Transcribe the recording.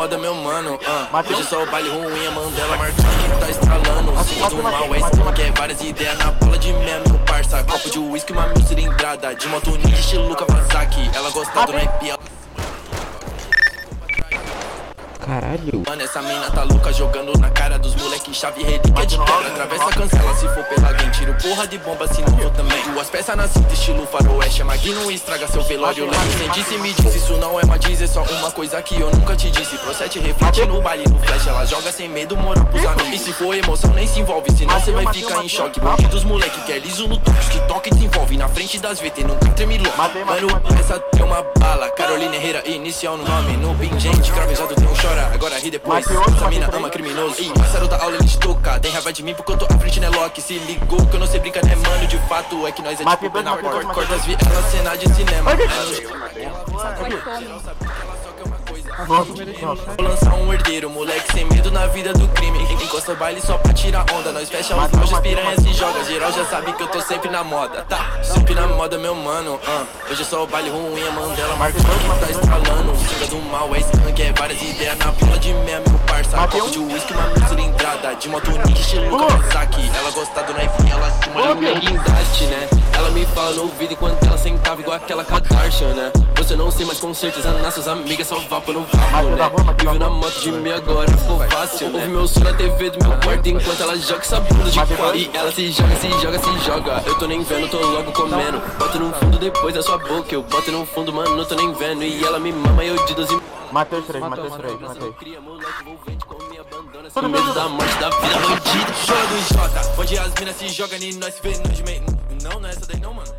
moda, meu mano. Hoje só o baile ruim, a Mandela marcando que tá estralando. Cima do mal, é esquema que é várias ideias na bola de meme, meu parça. Copo de uísque, uma mil cilindrada. De moto ninja, estilo Kawasaki. Ela gosta do naipe. Caralho. Mano, essa mina tá louca jogando na cara dos moleque. Chave relíquia de pedra, atravessa a cancela. Se for pela alguém, tiro porra de bomba, se não eu também. Duas peças na cinta, estilo faroeste. É Magnum, estraga seu velório. Leve sem disse, me disse, isso não é uma diz. É só uma coisa que eu nunca te disse. Procede, reflete no baile, no flash. Ela joga sem medo, mora pros amigos. E se for emoção, nem se envolve, senão cê vai ficar em choque. Bandidos moleque, quer liso no toque. Que toca e desenvolve, na frente das VT, nunca treme louco. Mano, essa tem uma bala. Carolina Herrera, inicial no nome. No pingente, cravejado tem um chora. Agora ri depois, essa mina ama criminoso. Ih, parceiro da aula, ele te toca. Tem raiva de mim porque eu tô à frente, né, Loki? Se ligou que eu não sei brincar, né, mano? De fato é que nós é tipo penal. Corta as vielas, cena de cinema. Vou lançar um herdeiro, moleque sem medo na vida do crime. Encosta o baile só pra tirar onda. Nós fecha os lojas, piranha se joga. Geral já sabe que eu tô sempre na moda, tá? Sempre na moda, meu mano. Hoje é só o baile ruim, a Mandela marcando que tá estralando. Cima do mal, é skunk, é várias ideias na pila de meme, meu parça. Copo de uísque, uma mil cilindrada. De moto ninja, estilo Kawasaki. Ela gosta do knife, ela se molha no guindaste, né? Ela me fala no ouvido enquanto ela sentava igual aquela Kardashian, né? Você não sei, mas com certeza nossas amigas só vapo no vapo, né? Vivo na moto de mim agora, ficou fácil, né? Ouve meu som na TV do meu quarto enquanto ela joga essa bunda de quatro. E ela se joga, se joga, se joga. Eu tô nem vendo, tô logo comendo. Boto no fundo depois da sua boca. Eu boto no fundo, mano, não tô nem vendo. E ela me mama e eu de 12. Matei os três, matei. Com medo da morte da vida bandida. Joga do Jota, onde as minas se jogam e nós vê nós de meio. Não, não é essa daí não, mano.